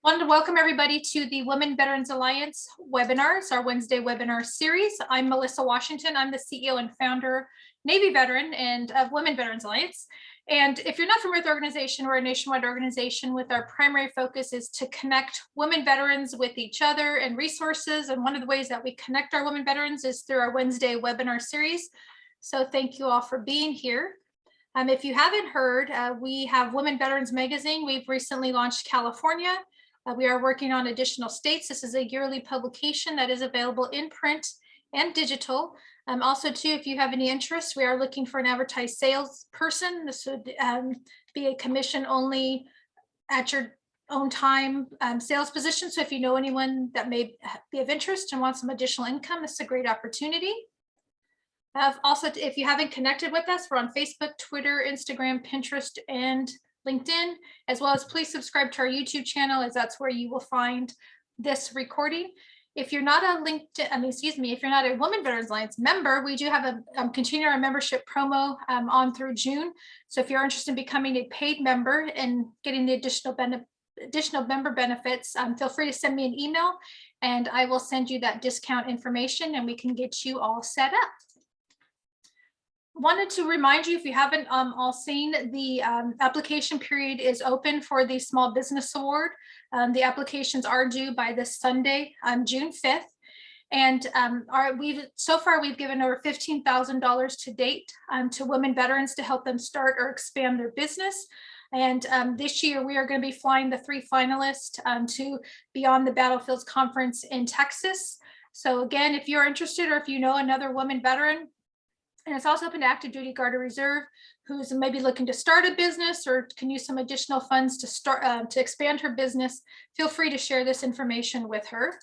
Wanted to welcome everybody to the Women Veterans Alliance webinars, our Wednesday webinar series. I'm Melissa Washington. I'm the CEO and founder, Navy veteran, and of Women Veterans Alliance. And if you're not familiar with the organization, we're a nationwide organization with our primary focus is to connect women veterans with each other and resources. And one of the ways that we connect our women veterans is through our Wednesday webinar series. So thank you all for being here. If you haven't heard, we have Women Veterans Magazine. We've recently launched California. We are working on additional states. This is a yearly publication that is available in print and digital. Also, too, if you have any interest, we are looking for an advertised salesperson. This would be a commission only at your own time sales position. So if you know anyone that may be of interest and want some additional income, this is a great opportunity. Also, if you haven't connected with us, we're on Facebook, Twitter, Instagram, Pinterest, and LinkedIn, as well as please subscribe to our YouTube channel, as that's where you will find this recording. If you're not a if you're not a Women Veterans Alliance member, we do have a continue our membership promo on through June. So if you're interested in becoming a paid member and getting the additional member benefits, feel free to send me an email and I will send you that discount information and we can get you all set up. Wanted to remind you, if you haven't all seen, the application period is open for the Small Business Award. The applications are due by this Sunday, June 5th. And so far we've given over $15,000 to date to women veterans to help them start or expand their business. And this year we are going to be flying the 3 finalists to Beyond the Battlefields Conference in Texas. So again, if you're interested or if you know another woman veteran, and it's also open to active duty Guard or Reserve who's maybe looking to start a business or can use some additional funds to start to expand her business, feel free to share this information with her.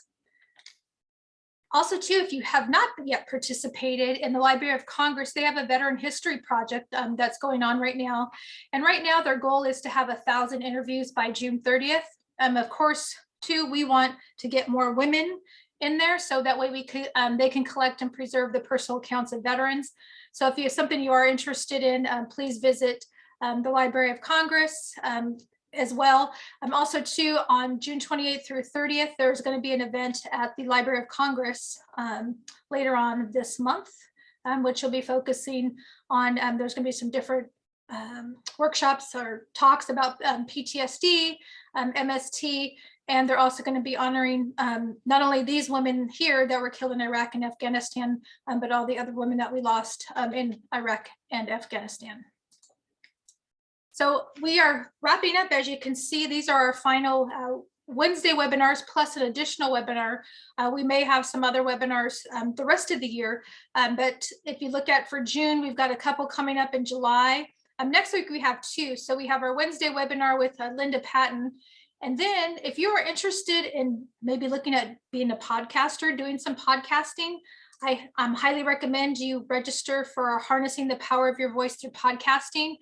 Also, too, if you have not yet participated in the Library of Congress, they have a veteran history project that's going on right now. And right now their goal is to have 1,000 interviews by June 30th. Of course, too, we want to get more women in there so that way we could they can collect and preserve the personal accounts of veterans. So if you have something you are interested in, please visit the Library of Congress as well. Also too, on June 28th through 30th, there's going to be an event at the Library of Congress later on this month, which will be focusing on, there's going to be some different workshops or talks about PTSD, MST, and they're also going to be honoring not only these women here that were killed in Iraq and Afghanistan, but all the other women that we lost in Iraq and Afghanistan. So we are wrapping up. As you can see, these are our final Wednesday webinars plus an additional webinar. We may have some other webinars the rest of the year, but if you look at for June, we've got a couple coming up in July. Next week we have 2. So we have our Wednesday webinar with Linda Patton. And then if you are interested in maybe looking at being a podcaster, doing some podcasting, I highly recommend you register for Harnessing the Power of Your Voice Through Podcasting,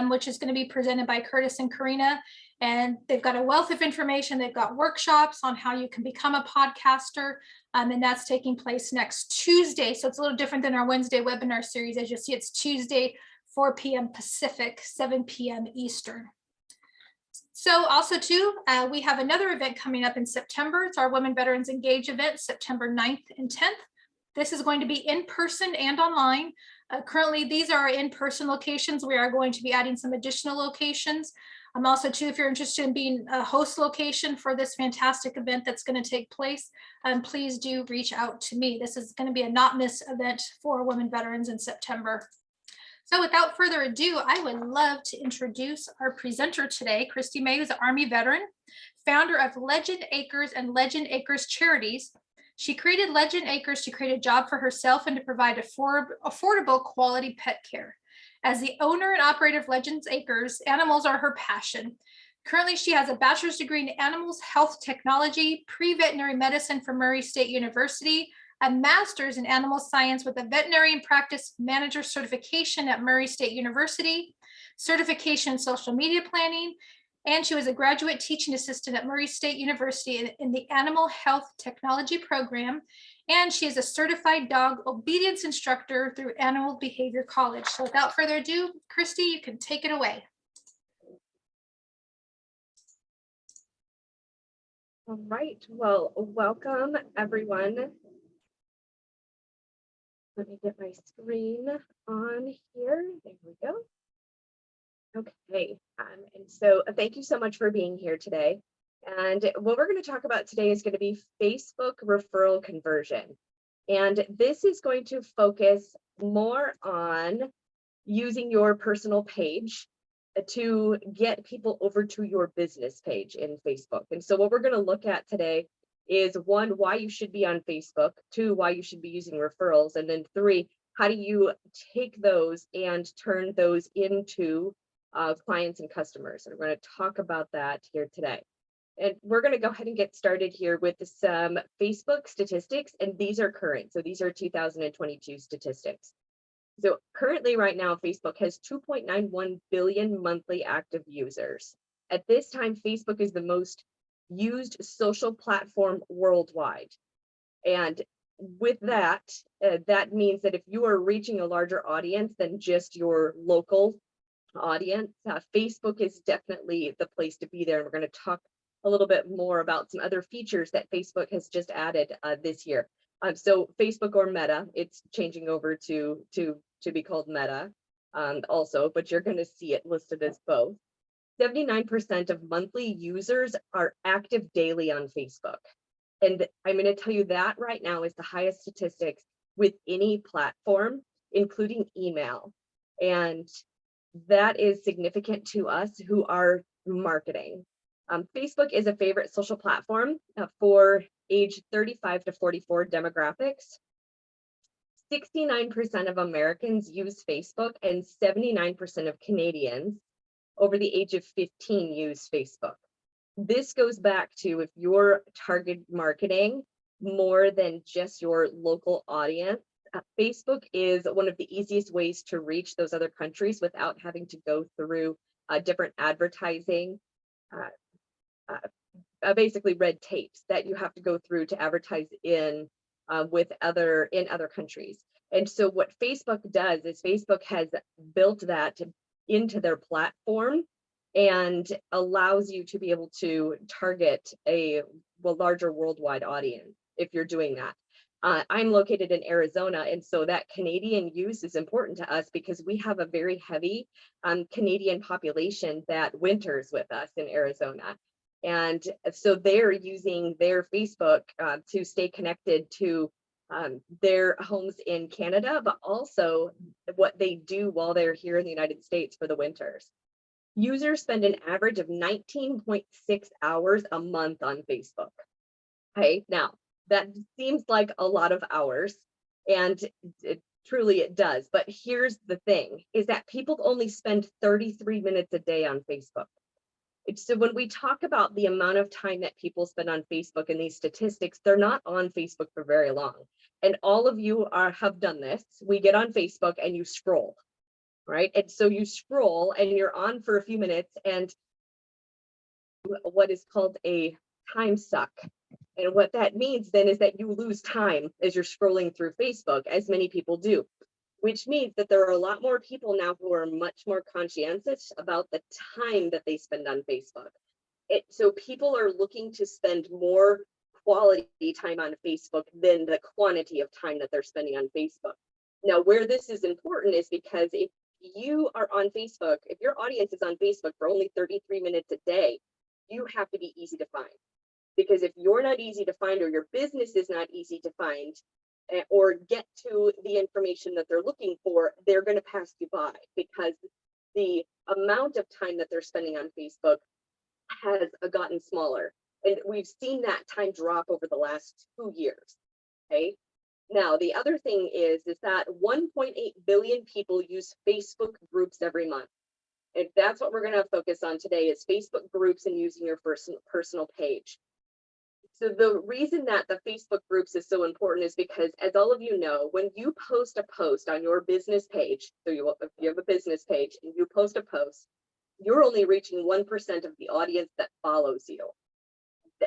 which is going to be presented by Curtis and Karina. And they've got a wealth of information. They've got workshops on how you can become a podcaster. And that's taking place next Tuesday. So it's a little different than our Wednesday webinar series. As you'll see, it's Tuesday, 4 p.m. Pacific, 7 p.m. Eastern. So also too, we have another event coming up in September. It's our Women Veterans Engage event, September 9th and 10th. This is going to be in person and online. Currently, these are in-person locations. We are going to be adding some additional locations. Also too, if you're interested in being a host location for this fantastic event that's going to take place, please do reach out to me. This is going to be a not miss event for women veterans in September. So without further ado, I would love to introduce our presenter today, Christy May, who's an Army veteran, founder of Legend Acres and Legend Acres Charities. She created Legend Acres to create a job for herself and to provide affordable quality pet care. As the owner and operator of Legends Acres, animals are her passion. Currently, she has a bachelor's degree in animals health technology, pre-veterinary medicine from Murray State University, a master's in animal science with a veterinarian practice manager certification at Murray State University, certification in social media planning, and she was a graduate teaching assistant at Murray State University in the animal health technology program. And she is a certified dog obedience instructor through Animal Behavior College. So without further ado, Christy, you can take it away. All right, well, welcome everyone. Let me get my screen on here. There we go. Okay, and so thank you so much for being here today. And what we're going to talk about today is going to be Facebook referral conversion. And this is going to focus more on using your personal page to get people over to your business page in Facebook. And so what we're going to look at today is one, why you should be on Facebook, two, why you should be using referrals, and then three, how do you take those and turn those into clients and customers. And we're going to talk about that here today. And we're going to go ahead and get started here with some Facebook statistics, and these are current. So these are 2022 statistics. So currently right now, Facebook has 2.91 billion monthly active users. At this time, Facebook is the most used social platform worldwide. And with that, that means that if you are reaching a larger audience than just your local audience, Facebook is definitely the place to be there. And we're going to talk a little bit more about some other features that Facebook has just added this year. So Facebook, or Meta, it's changing over to be called Meta also, but you're going to see it listed as both. 79% of monthly users are active daily on Facebook. And I'm going to tell you that right now is the highest statistics with any platform, including email. And that is significant to us who are marketing. Facebook is a favorite social platform for age 35 to 44 demographics. 69% of Americans use Facebook, and 79% of Canadians over the age of 15 use Facebook. This goes back to, if you're target marketing more than just your local audience, Facebook is one of the easiest ways to reach those other countries without having to go through different advertising, basically red tapes that you have to go through to advertise in other countries. And so what Facebook does is Facebook has built that into their platform and allows you to be able to target a larger worldwide audience if you're doing that. I'm located in Arizona, and so that Canadian use is important to us because we have a very heavy Canadian population that winters with us in Arizona. And so they're using their Facebook to stay connected to their homes in Canada, but also what they do while they're here in the United States for the winters. Users spend an average of 19.6 hours a month on Facebook. Okay, now that seems like a lot of hours, and truly it does. But here's the thing, is that people only spend 33 minutes a day on Facebook. So when we talk about the amount of time that people spend on Facebook and these statistics, they're not on Facebook for very long. And all of you have done this. We get on Facebook and you scroll, right? And so you scroll and you're on for a few minutes, and what is called a time suck. And what that means then is that you lose time as you're scrolling through Facebook, as many people do, which means that there are a lot more people now who are much more conscientious about the time that they spend on Facebook. So people are looking to spend more quality time on Facebook than the quantity of time that they're spending on Facebook. Now, where this is important is because if you are on Facebook, if your audience is on Facebook for only 33 minutes a day, you have to be easy to find. Because if you're not easy to find, or your business is not easy to find, or get to the information that they're looking for, they're going to pass you by, because the amount of time that they're spending on Facebook has gotten smaller. And we've seen that time drop over the last 2 years. Okay. Now, the other thing is that 1.8 billion people use Facebook groups every month. And that's what we're going to focus on today, is Facebook groups and using your personal page. So the reason that the Facebook groups is so important is because, as all of you know, when you post a post on your business page, so if you have a business page and you post a post, you're only reaching 1% of the audience that follows you.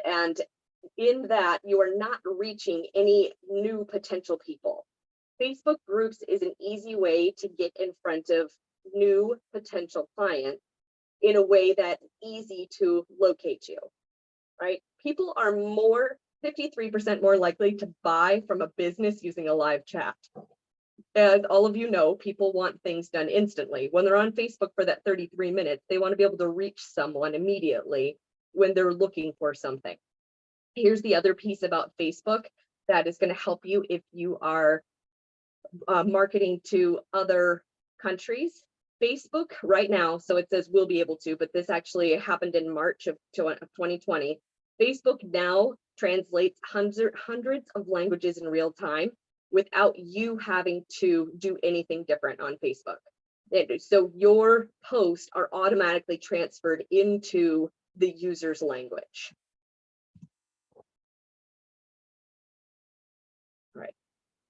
And in that, you are not reaching any new potential people. Facebook groups is an easy way to get in front of new potential clients in a way that's easy to locate you. Right? people are 53% more likely to buy from a business using a live chat. As all of you know, people want things done instantly. When they're on Facebook for that 33 minutes, they want to be able to reach someone immediately when they're looking for something. Here's the other piece about Facebook that is going to help you if you are marketing to other countries. Facebook right now, so it says we'll be able to, but this actually happened in March of 2020. Facebook now translates hundreds of languages in real time without you having to do anything different on Facebook. So your posts are automatically transferred into the user's language. All right.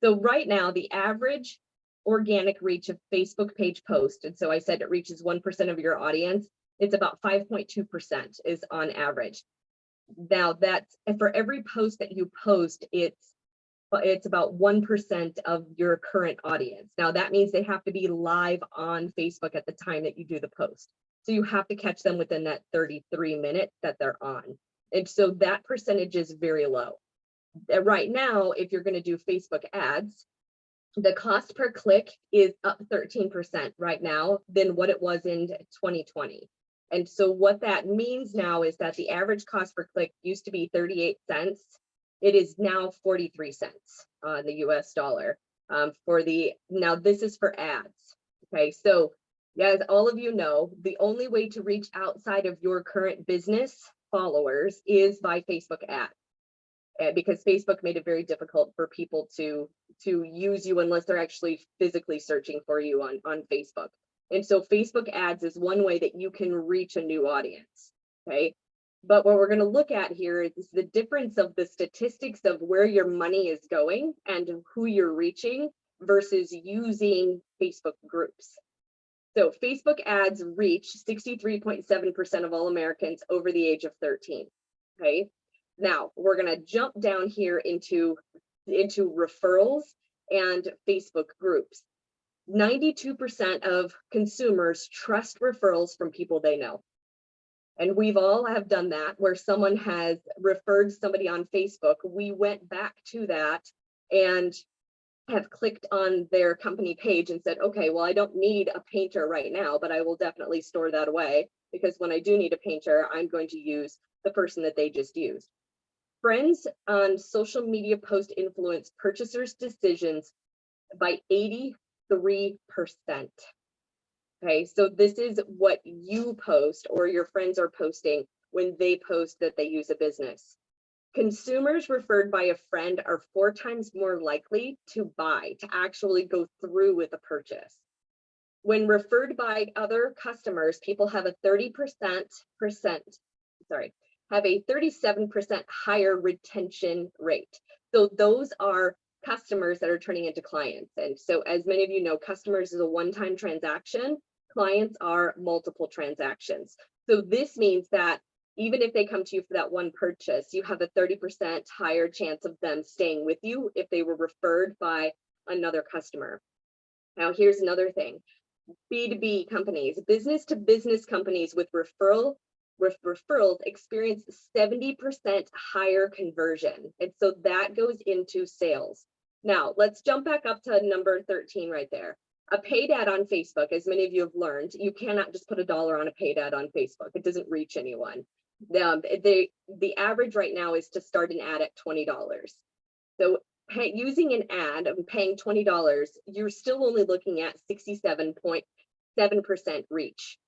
So right now, the average organic reach of Facebook page post, and so I said it reaches 1% of your audience, it's about 5.2% is on average. Now that's, for every post that you post, it's about 1% of your current audience. Now that means they have to be live on Facebook at the time that you do the post. So you have to catch them within that 33 minutes that they're on. And so that percentage is very low. Right now, if you're going to do Facebook ads, the cost per click is up 13% right now than what it was in 2020. And so what that means now is that the average cost per click used to be 38 cents. It is now 43 cents on the US dollar now this is for ads. Okay, so as all of you know, the only way to reach outside of your current business followers is by Facebook ads. Because Facebook made it very difficult for people to use you unless they're actually physically searching for you on Facebook. And so Facebook ads is one way that you can reach a new audience, okay? But what we're going to look at here is the difference of the statistics of where your money is going and who you're reaching versus using Facebook groups. So Facebook ads reach 63.7% of all Americans over the age of 13, okay? Now we're going to jump down here into referrals and Facebook groups. 92% of consumers trust referrals from people they know. And we've all have done that where someone has referred somebody on Facebook. We went back to that and have clicked on their company page and said, okay, well, I don't need a painter right now, but I will definitely store that away because when I do need a painter, I'm going to use the person that they just used. Friends on social media post influence purchasers' decisions by 83%. Okay, so this is what you post or your friends are posting when they post that they use a business. Consumers referred by a friend are 4 times more likely to buy, to actually go through with a purchase. When referred by other customers, people have a 37% higher retention rate. So those are customers that are turning into clients. And so as many of you know, customers is a one-time transaction, clients are multiple transactions. So this means that even if they come to you for that one purchase, you have a 30% higher chance of them staying with you if they were referred by another customer. Now, here's another thing. B2B companies, business to business companies with referrals experience 70% higher conversion. And so that goes into sales. Now, let's jump back up to number 13 right there. A paid ad on Facebook, as many of you have learned, you cannot just put $1 on a paid ad on Facebook. It doesn't reach anyone. The average right now is to start an ad at $20. So using an ad and paying $20, you're still only looking at 67.7% reach.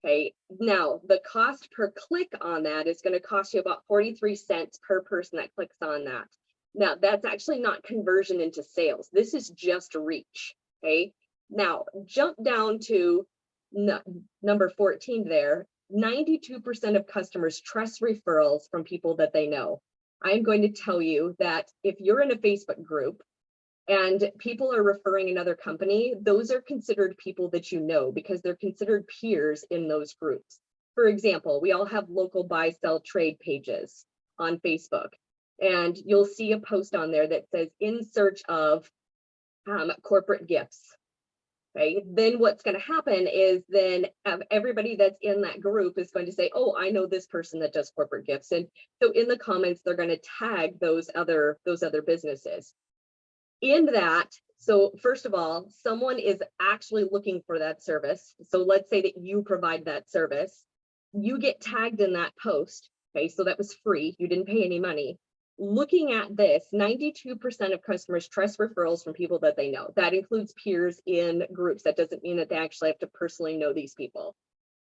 Okay, now the cost per click on that is going to cost you about 43 cents per person that clicks on that. Now that's actually not conversion into sales. This is just reach. Okay, now jump down to number 14 there. 92% of customers trust referrals from people that they know. I'm going to tell you that if you're in a Facebook group and people are referring another company, those are considered people that you know because they're considered peers in those groups. For example, we all have local buy, sell, trade pages on Facebook, and you'll see a post on there that says in search of corporate gifts. Okay, then what's going to happen is then everybody that's in that group is going to say, oh, I know this person that does corporate gifts. And so in the comments, they're going to tag those other businesses in that. So first of all, someone is actually looking for that service. So let's say that you provide that service, you get tagged in that post. Okay, so that was free. You didn't pay any money. Looking at this, 92% of customers trust referrals from people that they know. That includes peers in groups. That doesn't mean that they actually have to personally know these people.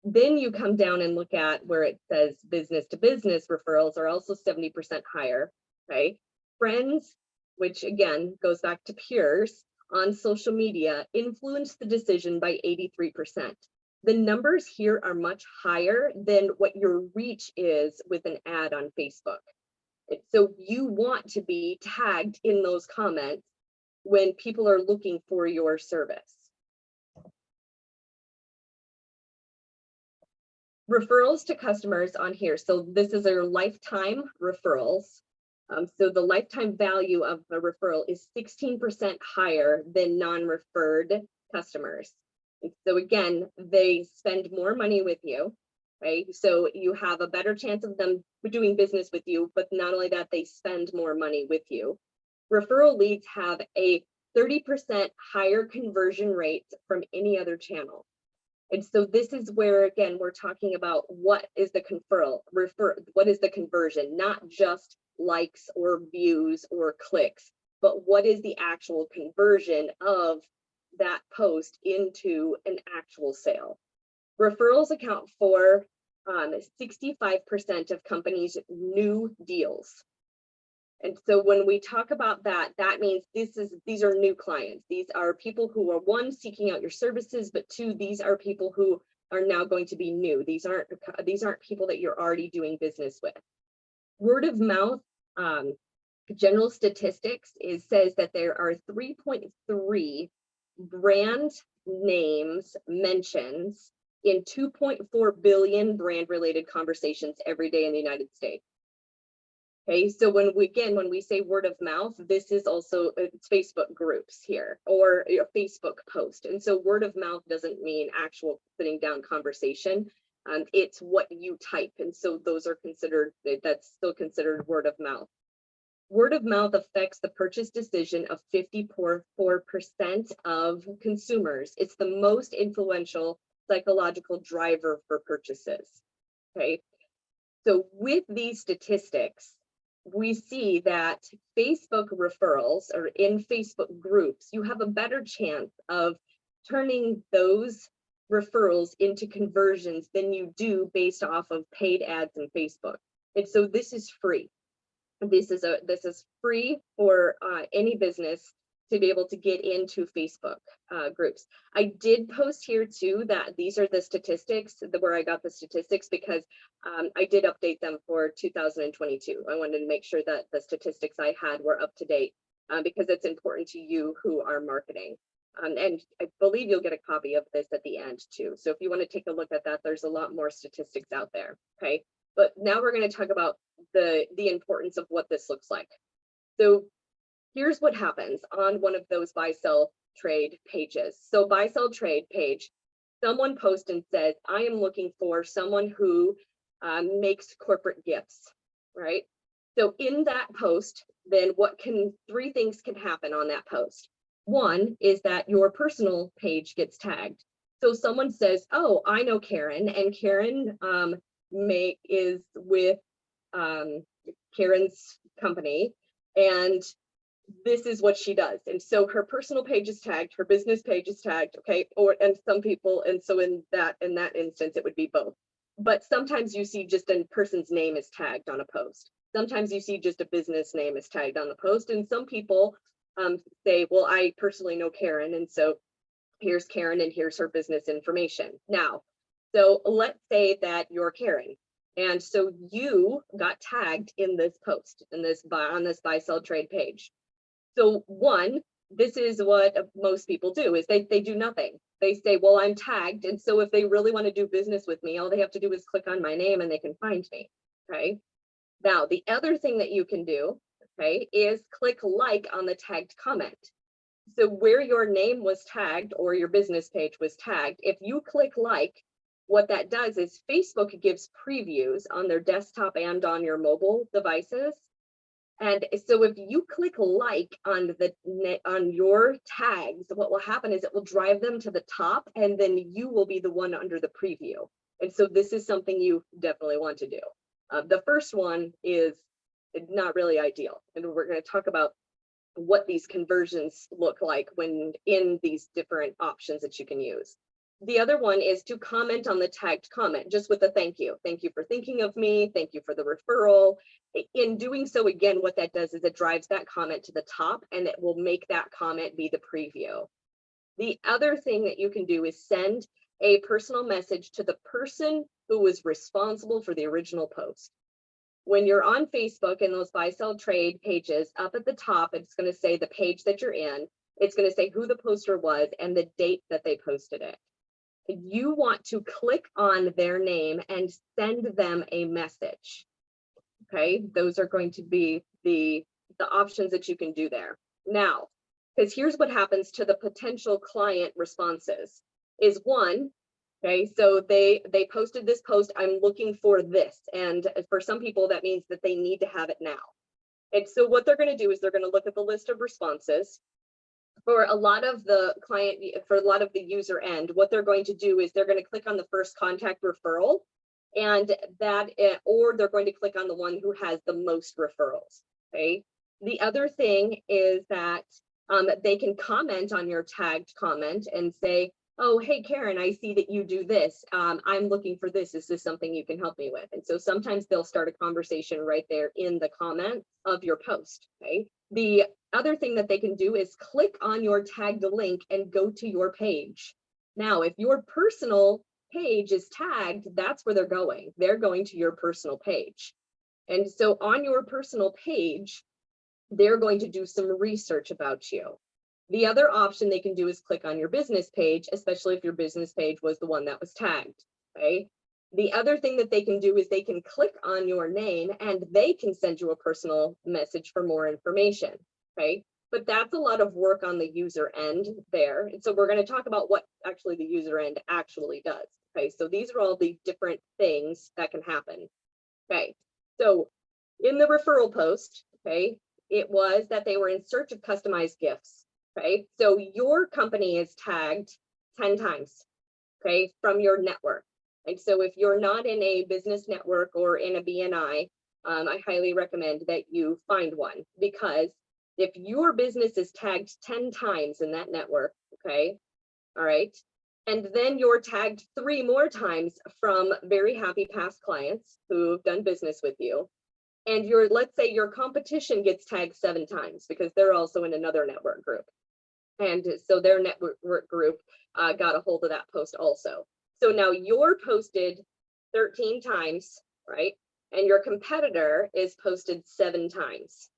Then you come down and look at where it says business to business referrals are also 70% higher. Okay, friends, which again goes back to peers on social media, influence the decision by 83%. The numbers here are much higher than what your reach is with an ad on Facebook. So you want to be tagged in those comments when people are looking for your service. Referrals to customers on here. So this is our lifetime referrals. So the lifetime value of a referral is 16% higher than non-referred customers. So again, they spend more money with you, right? So you have a better chance of them doing business with you, but not only that, they spend more money with you. Referral leads have a 30% higher conversion rate from any other channel. And so this is where, again, we're talking about what is the what is the conversion, not just likes or views or clicks, but what is the actual conversion of that post into an actual sale. Referrals account for 65% of companies' new deals. And so when we talk about that, that means these are new clients. These are people who are, one, seeking out your services, but two, these are people who are now going to be new. These aren't people that you're already doing business with. Word of mouth, general statistics says that there are 3.3 brand names mentions in 2.4 billion brand related conversations every day in the United States. Okay, so when we say word of mouth, this is also it's Facebook groups here or a Facebook post. And so word of mouth doesn't mean actual sitting down conversation. It's what you type. And so those are that's still considered word of mouth. Word of mouth affects the purchase decision of 54% of consumers. It's the most influential psychological driver for purchases. Okay, so with these statistics, we see that Facebook referrals or in Facebook groups, you have a better chance of turning those referrals into conversions than you do based off of paid ads in Facebook. And so this is free. This is free for any business to be able to get into Facebook groups. I did post here too that these are the statistics, where I got the statistics, because I did update them for 2022. I wanted to make sure that the statistics I had were up to date because it's important to you who are marketing. And I believe you'll get a copy of this at the end too. So if you want to take a look at that, there's a lot more statistics out there. Okay, but now we're going to talk about the importance of what this looks like. So here's what happens on one of those buy, sell, trade pages. So buy, sell, trade page, someone posts and says, I am looking for someone who makes corporate gifts, right? So in that post, then three things can happen on that post. One is that your personal page gets tagged. So someone says, oh, I know Karen, and Karen is with Karen's company, and this is what she does. And so her personal page is tagged, her business page is tagged, okay, and some people, and so in that instance, it would be both. But sometimes you see just a person's name is tagged on a post. Sometimes you see just a business name is tagged on the post. And some people say, well, I personally know Karen, and so here's Karen and here's her business information. Now, so let's say that you're Karen, and so you got tagged in this post, on this buy, sell, trade page. So one, this is what most people do, is they do nothing. They say, well, I'm tagged, and so if they really want to do business with me, all they have to do is click on my name and they can find me. Okay, now the other thing that you can do, okay, is click like on the tagged comment. So where your name was tagged or your business page was tagged, if you click like, what that does is Facebook gives previews on their desktop and on your mobile devices. And so if you click like on your tags, what will happen is it will drive them to the top, and then you will be the one under the preview. And so this is something you definitely want to do. The first one is not really ideal, and we're going to talk about what these conversions look like when in these different options that you can use. The other one is to comment on the tagged comment, just with a thank you. Thank you for thinking of me. Thank you for the referral. In doing so, again, what that does is it drives that comment to the top, and it will make that comment be the preview. The other thing that you can do is send a personal message to the person who was responsible for the original post. When you're on Facebook in those buy, sell, trade pages, up at the top, it's going to say the page that you're in. It's going to say who the poster was and the date that they posted it. You want to click on their name and send them a message. Okay, those are going to be the options that you can do there. Now, because here's what happens to the potential client responses is one, okay, so they posted this post, I'm looking for this. And for some people, that means that they need to have it now. And so what they're going to do is they're going to look at the list of responses. For a lot of the user end, what they're going to do is they're going to click on the first contact referral, and or they're going to click on the one who has the most referrals. Okay. The other thing is that they can comment on your tagged comment and say, oh, hey, Karen, I see that you do this. I'm looking for this. Is this something you can help me with? And so sometimes they'll start a conversation right there in the comment of your post. Okay. The other thing that they can do is click on your tagged link and go to your page. Now, if your personal page is tagged, that's where they're going. They're going to your personal page. And so on your personal page, they're going to do some research about you. The other option they can do is click on your business page, especially if your business page was the one that was tagged. Okay. The other thing that they can do is they can click on your name and they can send you a personal message for more information. Okay. But that's a lot of work on the user end there. And so we're going to talk about what actually the user end actually does. Okay. So these are all the different things that can happen. Okay. So in the referral post, okay, it was that they were in search of customized gifts. Okay. So your company is tagged 10 times, okay, from your network. And so if you're not in a business network or in a BNI, I highly recommend that you find one, because if your business is tagged 10 times in that network, okay, all right, and then you're tagged 3 more times from very happy past clients who've done business with you, and let's say your competition gets tagged 7 times because they're also in another network group. And so their network group got a hold of that post also. So now you're posted 13 times, right? And your competitor is posted 7 times,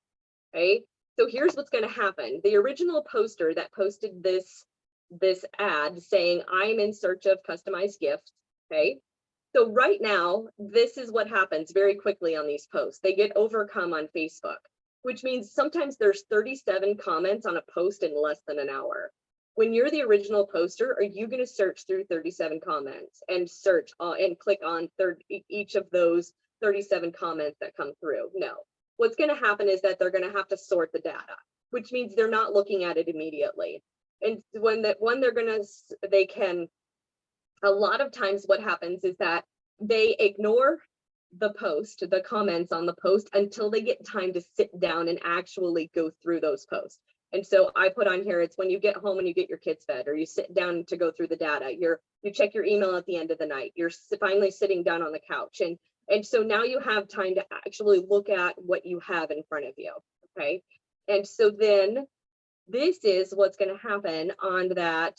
okay? So here's what's going to happen. The original poster that posted this ad saying, I'm in search of customized gifts, okay? So right now, this is what happens very quickly on these posts. They get overcome on Facebook, which means sometimes there's 37 comments on a post in less than an hour. When you're the original poster, are you going to search through 37 comments and search and click on each of those 37 comments that come through? No. What's going to happen is that they're going to have to sort the data, which means they're not looking at it immediately. And a lot of times what happens is that they ignore the post, the comments on the post, until they get time to sit down and actually go through those posts. And so I put on here, it's when you get home and you get your kids fed, or you sit down to go through the data, you check your email at the end of the night, you're finally sitting down on the couch. And so now you have time to actually look at what you have in front of you, okay? And so then this is what's going to happen on that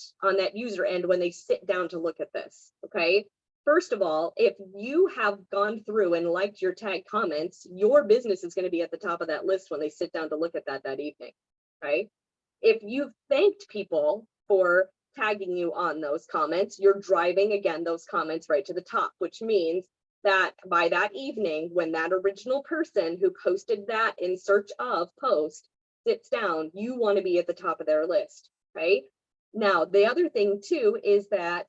user end when they sit down to look at this, okay? First of all, if you have gone through and liked your tag comments, your business is going to be at the top of that list when they sit down to look at that evening, right? If you've thanked people for tagging you on those comments, you're driving, again, those comments right to the top, which means that by that evening, when that original person who posted that in search of post sits down, you want to be at the top of their list, right? Now, the other thing too is that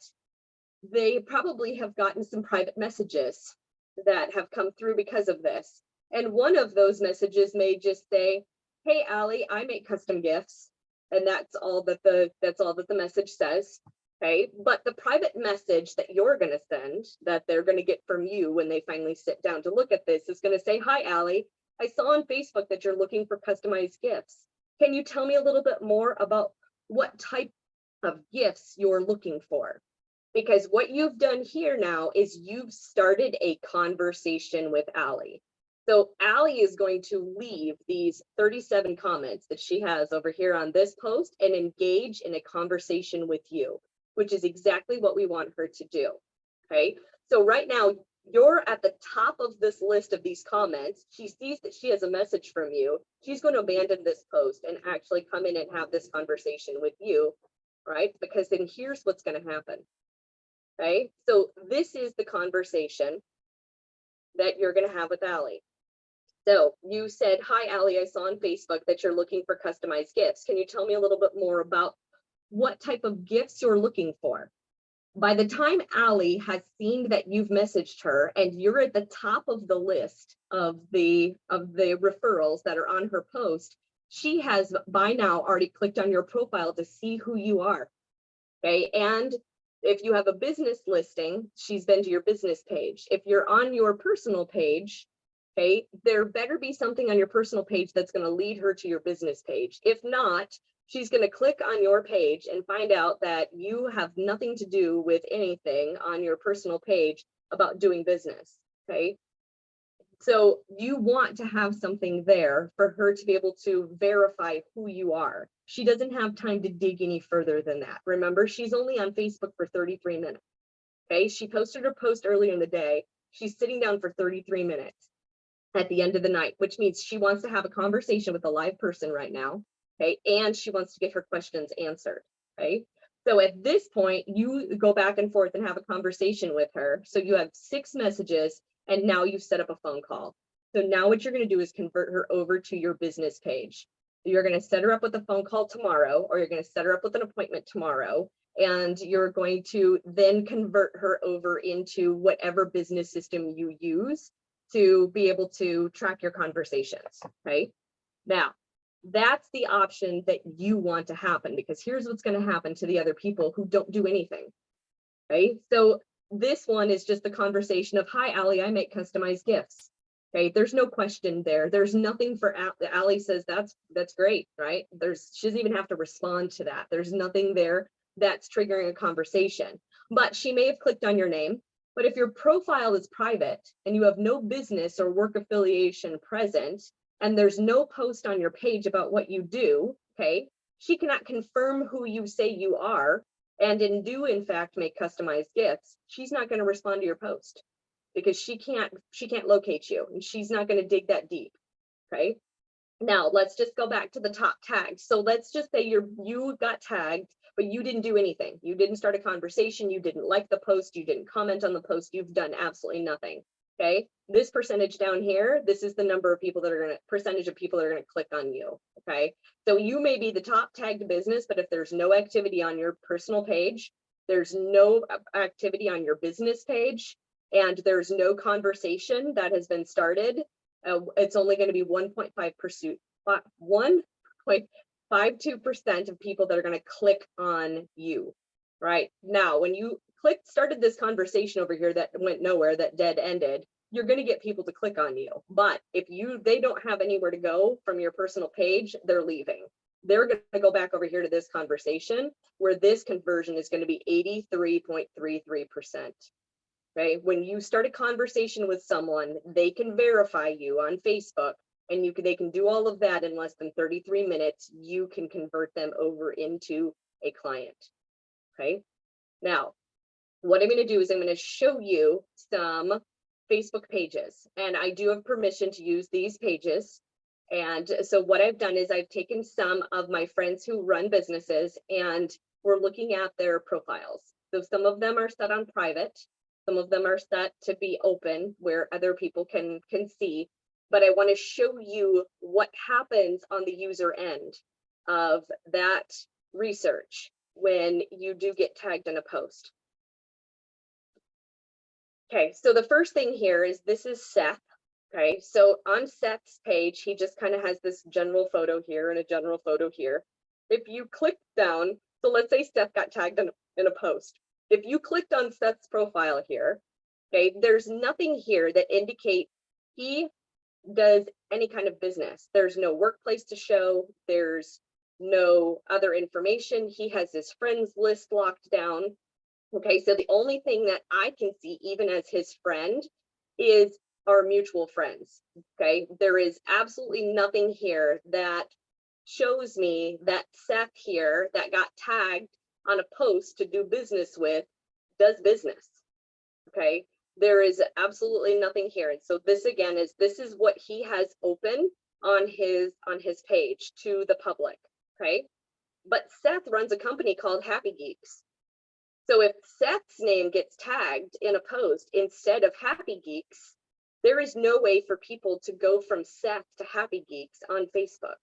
they probably have gotten some private messages that have come through because of this. And one of those messages may just say, hey, Allie, I make custom gifts. And that's all that the message says. Okay. But the private message that you're going to send, that they're going to get from you when they finally sit down to look at this, is going to say, hi, Allie, I saw on Facebook that you're looking for customized gifts. Can you tell me a little bit more about what type of gifts you're looking for? Because what you've done here now is you've started a conversation with Allie. So Allie is going to leave these 37 comments that she has over here on this post and engage in a conversation with you, which is exactly what we want her to do. Okay, so right now you're at the top of this list of these comments. She sees that she has a message from you. She's going to abandon this post and actually come in and have this conversation with you, right? Because then here's what's going to happen. Okay, so this is the conversation that you're going to have with Allie. So you said, hi, Allie, I saw on Facebook that you're looking for customized gifts. Can you tell me a little bit more about what type of gifts you're looking for? By the time Allie has seen that you've messaged her and you're at the top of the list of the referrals that are on her post, she has by now already clicked on your profile to see who you are. Okay, and if you have a business listing, she's been to your business page. If you're on your personal page, okay, there better be something on your personal page that's going to lead her to your business page. If not, she's going to click on your page and find out that you have nothing to do with anything on your personal page about doing business. Okay, so you want to have something there for her to be able to verify who you are. She doesn't have time to dig any further than that. Remember, she's only on Facebook for 33 minutes. Okay, she posted her post earlier in the day. She's sitting down for 33 minutes at the end of the night, which means she wants to have a conversation with a live person right now. Okay, and she wants to get her questions answered. Okay, so at this point, you go back and forth and have a conversation with her. So you have 6 messages, and now you've set up a phone call. So now what you're going to do is convert her over to your business page. You're going to set her up with a phone call tomorrow, or you're going to set her up with an appointment tomorrow, and you're going to then convert her over into whatever business system you use to be able to track your conversations. Right now, that's the option that you want to happen, because here's what's going to happen to the other people who don't do anything. Right, so this one is just the conversation of, hi, Allie, I make customized gifts. Okay, there's no question there. There's nothing for Allie says that's great, right? She doesn't even have to respond to that. There's nothing there that's triggering a conversation. But she may have clicked on your name. But if your profile is private and you have no business or work affiliation present, and there's no post on your page about what you do, okay, she cannot confirm who you say you are and in fact make customized gifts. She's not going to respond to your post, because she can't locate you, and she's not going to dig that deep. Okay, now let's just go back to the top tags. So let's just say you got tagged, but you didn't do anything. You didn't start a conversation, you didn't like the post, you didn't comment on the post, you've done absolutely nothing. Okay, this percentage down here, this is the number of people that are going to percentage of people that are going to click on you. Okay, so you may be the top tagged business, but if there's no activity on your personal page, there's no activity on your business page, and there's no conversation that has been started, it's only going to be 1.52% of people that are going to click on you. Right now, when you started this conversation over here that went nowhere, that dead ended, you're going to get people to click on you. But if they don't have anywhere to go from your personal page, they're leaving. They're going to go back over here to this conversation, where this conversion is going to be 83.33%. Okay, when you start a conversation with someone, they can verify you on Facebook, and they can do all of that in less than 33 minutes. You can convert them over into a client. Okay, now what I'm going to do is I'm going to show you some Facebook pages, and I do have permission to use these pages. And so what I've done is I've taken some of my friends who run businesses, and we're looking at their profiles. So some of them are set on private, some of them are set to be open where other people can see. but I want to show you what happens on the user end of that research when you do get tagged in a post. Okay, so the first thing here is this is Seth. Okay, so on Seth's page, he just kind of has this general photo here and a general photo here. If you click down, so let's say Seth got tagged in a post. If you clicked on Seth's profile here, okay, there's nothing here that indicates he does any kind of business. There's no workplace to show. There's no other information. He has his friends list locked down. Okay, so the only thing that I can see, even as his friend, is our mutual friends. Okay, there is absolutely nothing here that shows me that Seth here that got tagged on a post to do business with does business. Okay, there is absolutely nothing here. And so this again is what he has open on his page to the public. Okay, but Seth runs a company called Happy Geeks. So if Seth's name gets tagged in a post instead of Happy Geeks, there is no way for people to go from Seth to Happy Geeks on Facebook,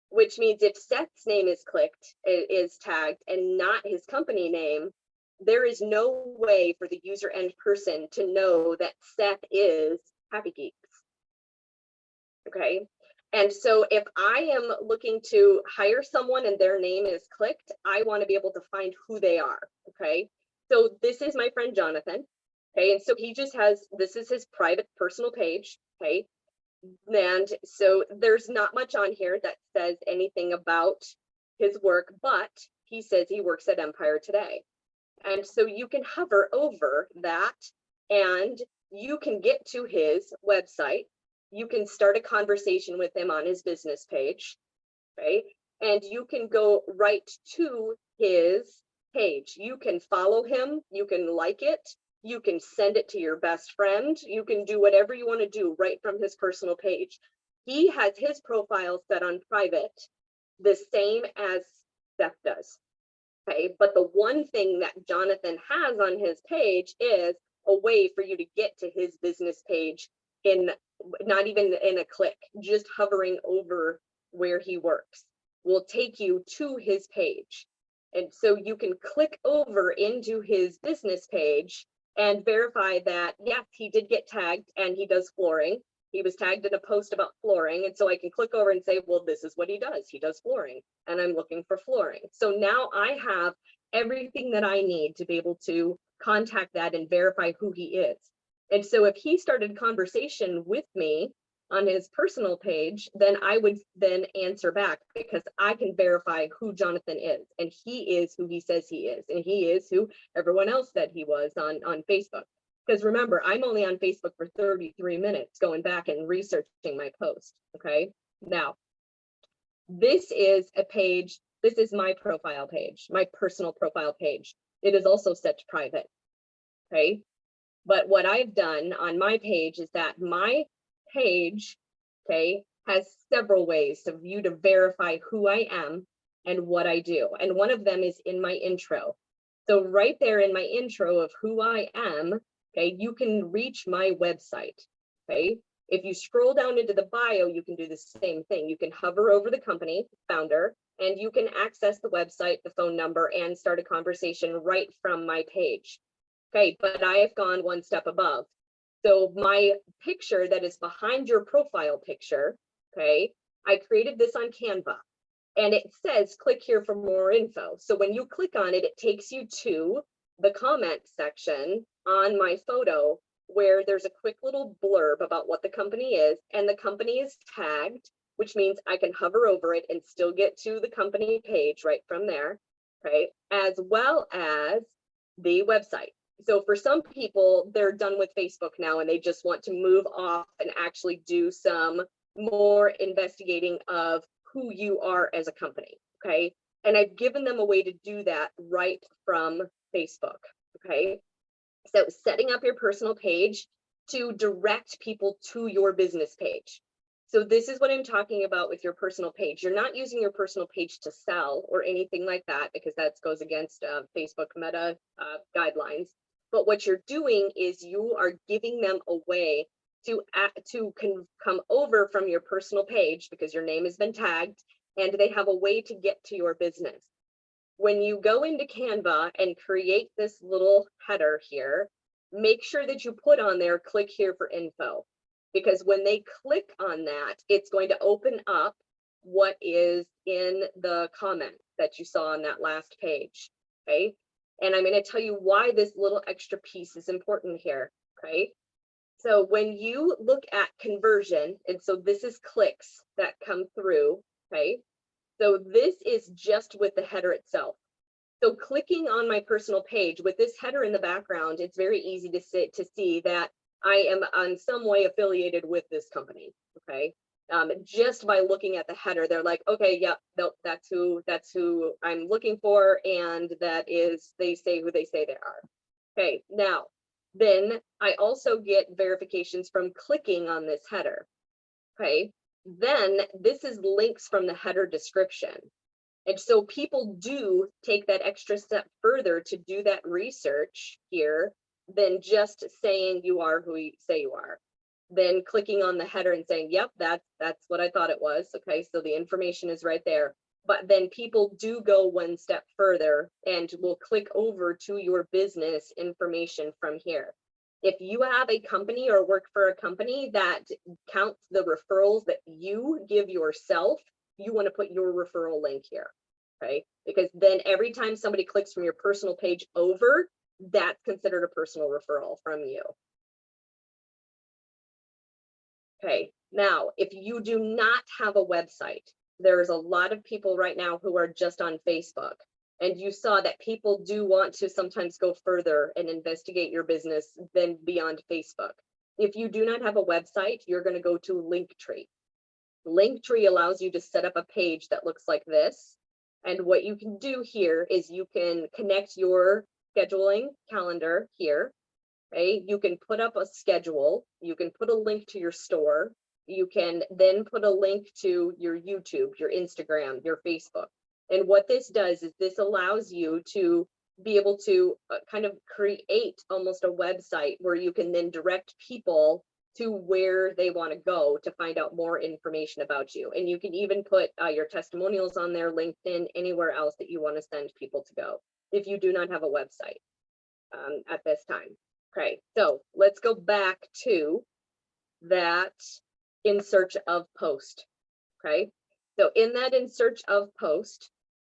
which means if Seth's name is tagged and not his company name, there is no way for the user end person to know that Seth is Happy Geeks. Okay. And so if I am looking to hire someone and their name is clicked, I want to be able to find who they are. Okay. So this is my friend Jonathan. Okay. And so he just has, this is his private personal page. Okay. And so there's not much on here that says anything about his work, but he says he works at Empire Today. And so you can hover over that and you can get to his website. You can start a conversation with him on his business page, right? And you can go right to his page. You can follow him, you can like it, you can send it to your best friend, you can do whatever you want to do right from his personal page. He has his profile set on private, the same as Seth does. Okay, but the one thing that Jonathan has on his page is a way for you to get to his business page in not even in a click, just hovering over where he works will take you to his page. And so you can click over into his business page and verify that, yes, he did get tagged and he does flooring. He was tagged in a post about flooring. And so I can click over and say, well, this is what he does. He does flooring and I'm looking for flooring. So now I have everything that I need to be able to contact that and verify who he is. And so if he started conversation with me on his personal page, then I would then answer back because I can verify who Jonathan is. And he is who he says he is. And he is who everyone else said he was on Facebook. Because remember, I'm only on Facebook for 33 minutes going back and researching my post. Okay. Now, this is a page. This is my profile page, my personal profile page. It is also set to private. Okay. But what I've done on my page is that my page, okay, has several ways for you to verify who I am and what I do. And one of them is in my intro. So right there in my intro of who I am, okay, you can reach my website, okay? If you scroll down into the bio, you can do the same thing. You can hover over the company founder and you can access the website, the phone number, and start a conversation right from my page. Okay, but I have gone one step above. So my picture that is behind your profile picture, okay, I created this on Canva and it says click here for more info. So when you click on it, it takes you to the comment section on my photo where there's a quick little blurb about what the company is, and the company is tagged, which means I can hover over it and still get to the company page right from there, okay, as well as the website. So for some people, they're done with Facebook now and they just want to move off and actually do some more investigating of who you are as a company, okay? And I've given them a way to do that right from Facebook, okay? So setting up your personal page to direct people to your business page. So this is what I'm talking about with your personal page. You're not using your personal page to sell or anything like that because that goes against Facebook Meta guidelines. But what you're doing is you are giving them a way to come over from your personal page because your name has been tagged, and they have a way to get to your business. When you go into Canva and create this little header here, make sure that you put on there, click here for info, because when they click on that, it's going to open up what is in the comments that you saw on that last page, okay? And I'm going to tell you why this little extra piece is important here, okay? So when you look at conversion, and so this is clicks that come through, okay? So this is just with the header itself. So clicking on my personal page with this header in the background, it's very easy to see that I am on some way affiliated with this company, okay? Just by looking at the header, they're like, okay, yeah, nope, that's who I'm looking for, and that is, they say who they say they are. Okay, now, then I also get verifications from clicking on this header, okay? Then this is links from the header description. And so people do take that extra step further to do that research here than just saying you are who you say you are. Then clicking on the header and saying, yep, that's what I thought it was. Okay, so the information is right there. But then people do go one step further and will click over to your business information from here. If you have a company or work for a company that counts the referrals that you give yourself, you want to put your referral link here, okay? Because then every time somebody clicks from your personal page over, that's considered a personal referral from you. Okay, now, if you do not have a website, there's a lot of people right now who are just on Facebook, and you saw that people do want to sometimes go further and investigate your business than beyond Facebook. If you do not have a website, you're going to go to Linktree. Linktree allows you to set up a page that looks like this. And what you can do here is you can connect your scheduling calendar here. Okay, you can put up a schedule, you can put a link to your store, you can then put a link to your YouTube, your Instagram, your Facebook. And what this does is this allows you to be able to kind of create almost a website where you can then direct people to where they want to go to find out more information about you. And you can even put your testimonials on there, LinkedIn, anywhere else that you want to send people to go if you do not have a website at this time. Okay, so let's go back to that in search of post. Okay, so in that in search of post,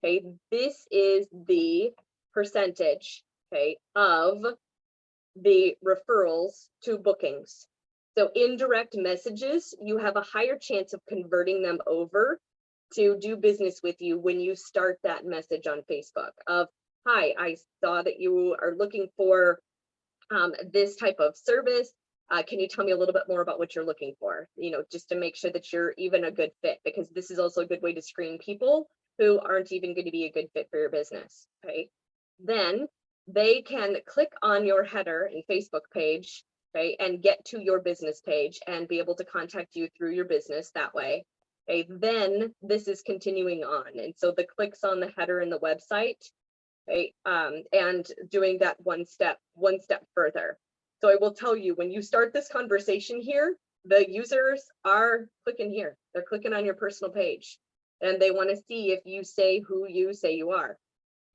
okay, this is the percentage, okay, of the referrals to bookings. So indirect messages, you have a higher chance of converting them over to do business with you when you start that message on Facebook of, hi, I saw that you are looking for this type of service. Can you tell me a little bit more about what you're looking for? You know, just to make sure that you're even a good fit, because this is also a good way to screen people who aren't even going to be a good fit for your business. Okay, then they can click on your header and Facebook page, okay, and get to your business page and be able to contact you through your business that way. Okay, then this is continuing on, and so the clicks on the header and the website, okay, and doing that one step further. So I will tell you, when you start this conversation here, the users are clicking here. They're clicking on your personal page, and they want to see if you say who you say you are.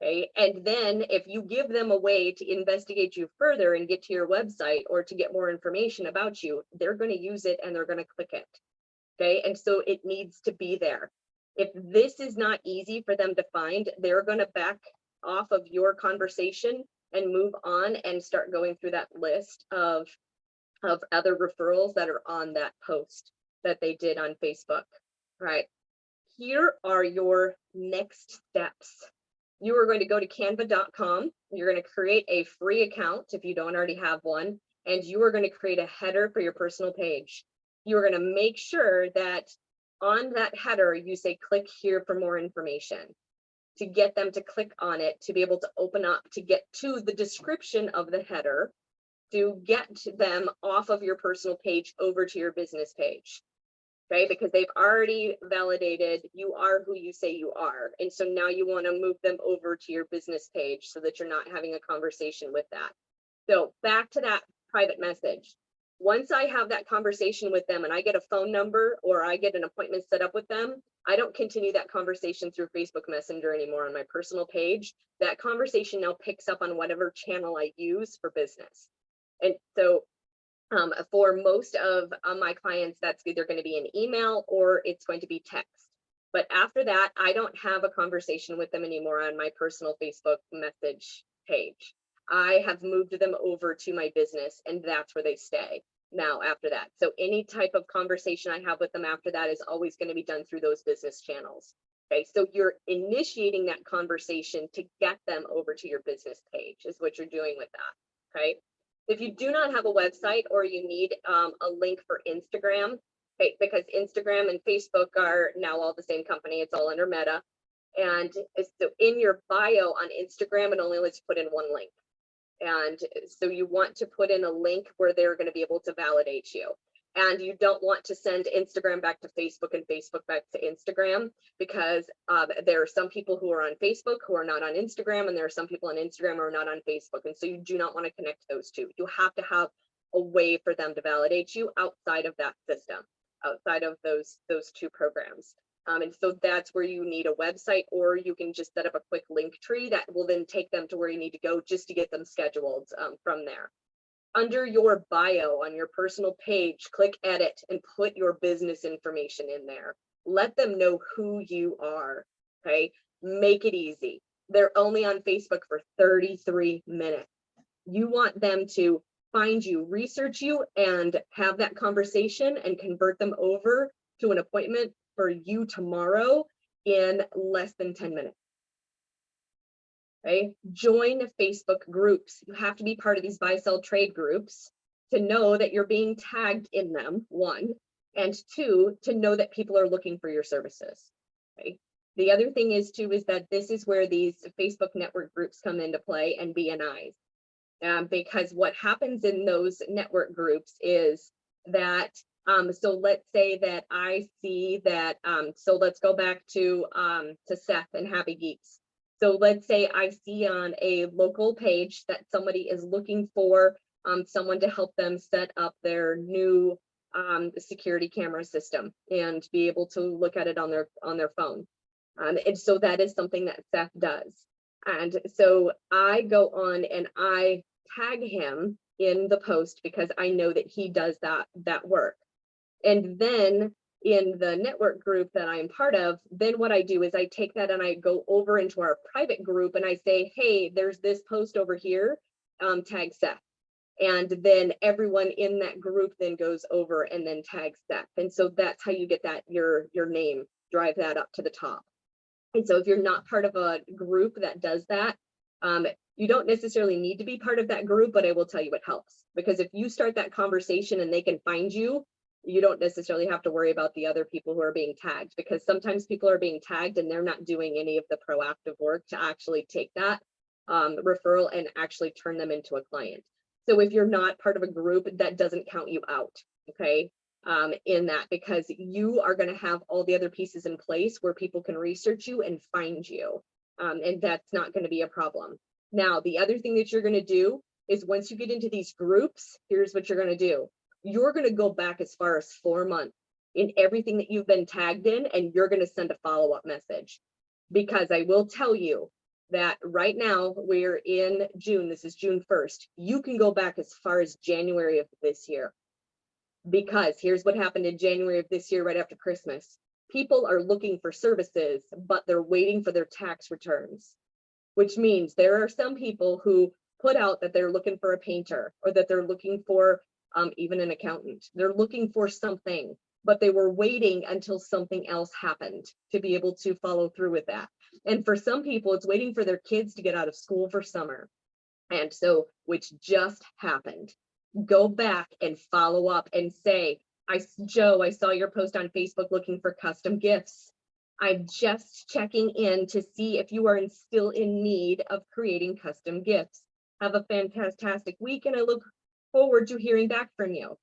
Okay, and then if you give them a way to investigate you further and get to your website or to get more information about you, they're going to use it and they're going to click it. Okay, and so it needs to be there. If this is not easy for them to find, they're going to back off of your conversation and move on and start going through that list of other referrals that are on that post that they did on Facebook. Right, here are your next steps. You are going to go to canva.com. You're going to create a free account if you don't already have one, and you are going to create a header for your personal page. You are going to make sure that on that header, you say, click here for more information, to get them to click on it, to be able to open up, to get to the description of the header, to get them off of your personal page over to your business page. Okay, because they've already validated you are who you say you are. And so now you want to move them over to your business page so that you're not having a conversation with that. So back to that private message. Once I have that conversation with them and I get a phone number or I get an appointment set up with them, I don't continue that conversation through Facebook Messenger anymore on my personal page. That conversation now picks up on whatever channel I use for business. And so for most of my clients, that's either going to be an email or it's going to be text. But after that, I don't have a conversation with them anymore on my personal Facebook message page. I have moved them over to my business, and that's where they stay now after that. So any type of conversation I have with them after that is always going to be done through those business channels. Okay, so you're initiating that conversation to get them over to your business page is what you're doing with that. Okay, if you do not have a website or you need a link for Instagram, okay, because Instagram and Facebook are now all the same company, it's all under Meta. And so in your bio on Instagram, it only lets you put in one link. And so you want to put in a link where they're going to be able to validate you. And you don't want to send Instagram back to Facebook and Facebook back to Instagram, because there are some people who are on Facebook who are not on Instagram, and there are some people on Instagram who are not on Facebook. And so you do not want to connect those two. You have to have a way for them to validate you outside of that system, outside of those two programs. And so that's where you need a website, or you can just set up a quick link tree that will then take them to where you need to go just to get them scheduled from there. Under your bio on your personal page, click edit and put your business information in there. Let them know who you are, okay? Make it easy. They're only on Facebook for 33 minutes. You want them to find you, research you, and have that conversation and convert them over to an appointment for you tomorrow in less than 10 minutes. Okay, join Facebook groups. You have to be part of these buy, sell, trade groups to know that you're being tagged in them, one, and two, to know that people are looking for your services. Okay. The other thing is too, is that this is where these Facebook network groups come into play, and BNIs. Because what happens in those network groups is that so let's say that I see that so let's go back to Seth and Happy Geeks. So let's say I see on a local page that somebody is looking for someone to help them set up their new security camera system and be able to look at it on their phone. And so that is something that Seth does. And so I go on and I tag him in the post because I know that he does that work. And then in the network group that I'm part of, then what I do is I take that and I go over into our private group and I say, hey, there's this post over here, tag Seth. And then everyone in that group then goes over and then tags Seth. And so that's how you get that, your name, drive that up to the top. And so if you're not part of a group that does that, you don't necessarily need to be part of that group, but I will tell you it helps. Because if you start that conversation and they can find you, you don't necessarily have to worry about the other people who are being tagged, because sometimes people are being tagged and they're not doing any of the proactive work to actually take that referral and actually turn them into a client. So if you're not part of a group, that doesn't count you out, okay, in that, because you are going to have all the other pieces in place where people can research you and find you, and that's not going to be a problem. Now, the other thing that you're going to do is once you get into these groups, here's what you're going to do. You're going to go back as far as 4 months in everything that you've been tagged in, and you're going to send a follow-up message. Because I will tell you that right now we're in June, this is June 1st. You can go back as far as January of this year. Because here's what happened in January of this year, right after Christmas. People are looking for services, but they're waiting for their tax returns, which means there are some people who put out that they're looking for a painter, or that they're looking for even an accountant. They're looking for something, but they were waiting until something else happened to be able to follow through with that. And for some people, it's waiting for their kids to get out of school for summer. And so, which just happened. Go back and follow up and say, Joe, I saw your post on Facebook looking for custom gifts. I'm just checking in to see if you are still in need of creating custom gifts. Have a fantastic week, and I look forward to hearing back from you.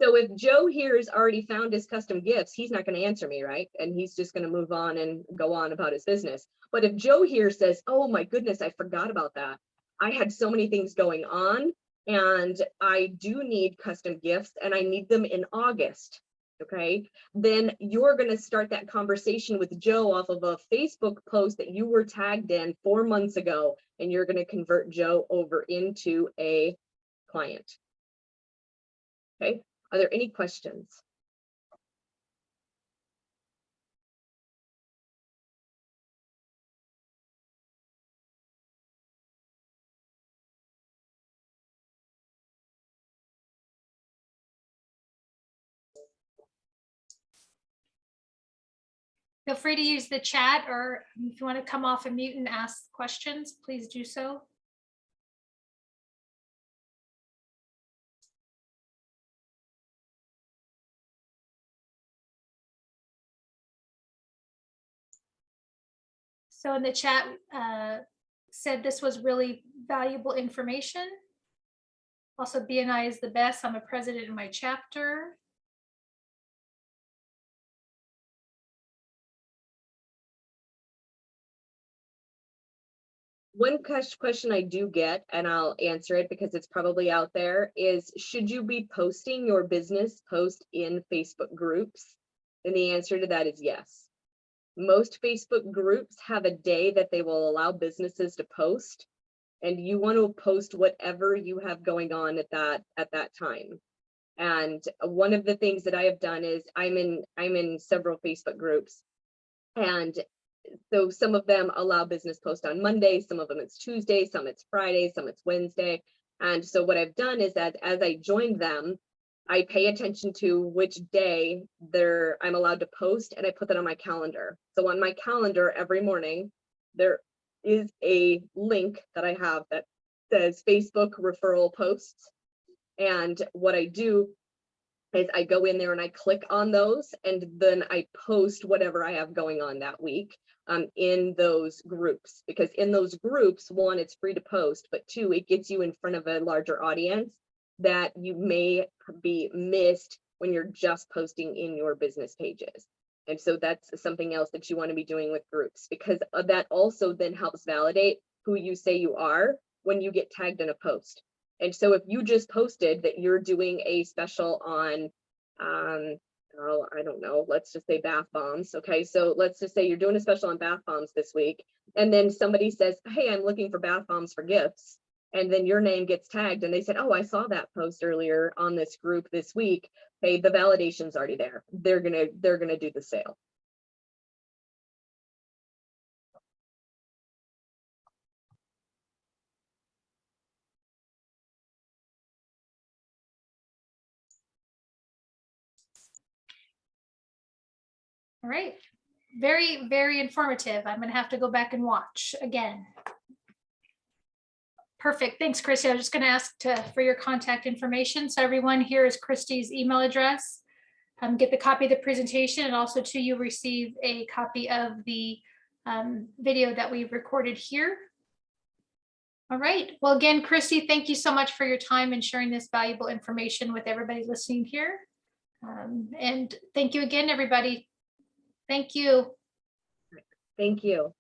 So if Joe here has already found his custom gifts, he's not going to answer me, right? And he's just going to move on and go on about his business. But if Joe here says, oh my goodness, I forgot about that. I had so many things going on. and I do need custom gifts and I need them in August, okay, then you're going to start that conversation with Joe off of a Facebook post that you were tagged in 4 months ago, and you're going to convert Joe over into a client. Okay, are there any questions? Feel free to use the chat, or if you want to come off and mute and ask questions, please do so. So in the chat, said this was really valuable information. Also, BNI is the best. I'm a president in my chapter. One question I do get, and I'll answer it because it's probably out there, is should you be posting your business post in Facebook groups? And the answer to that is yes. Most Facebook groups have a day that they will allow businesses to post, and you want to post whatever you have going on at that time. And one of the things that I have done is I'm in several Facebook groups, and so some of them allow business post on Monday, some of them it's Tuesday, some it's Friday, some it's Wednesday. And so what I've done is that as I joined them, I pay attention to which day I'm allowed to post, and I put that on my calendar. So on my calendar every morning, there is a link that I have that says Facebook referral posts. And what I do is I go in there and I click on those, and then I post whatever I have going on that week in those groups, because in those groups, one, it's free to post, but two, it gets you in front of a larger audience that you may be missed when you're just posting in your business pages. And so that's something else that you want to be doing with groups, because that also then helps validate who you say you are when you get tagged in a post. And so if you just posted that you're doing a special on, oh, I don't know, let's just say bath bombs. Okay, so let's just say you're doing a special on bath bombs this week, and then somebody says, hey, I'm looking for bath bombs for gifts. And then your name gets tagged and they said, oh, I saw that post earlier on this group this week. Hey, the validation's already there. They're gonna do the sale. All right. Very, very informative. I'm going to have to go back and watch again. Perfect. Thanks, Christy. I was just going to ask for your contact information. So everyone, here is Christy's email address. Get the copy of the presentation, and also too, you'll receive a copy of the video that we've recorded here. All right. Well, again, Christy, thank you so much for your time and sharing this valuable information with everybody listening here. And thank you again, everybody. Thank you. Thank you.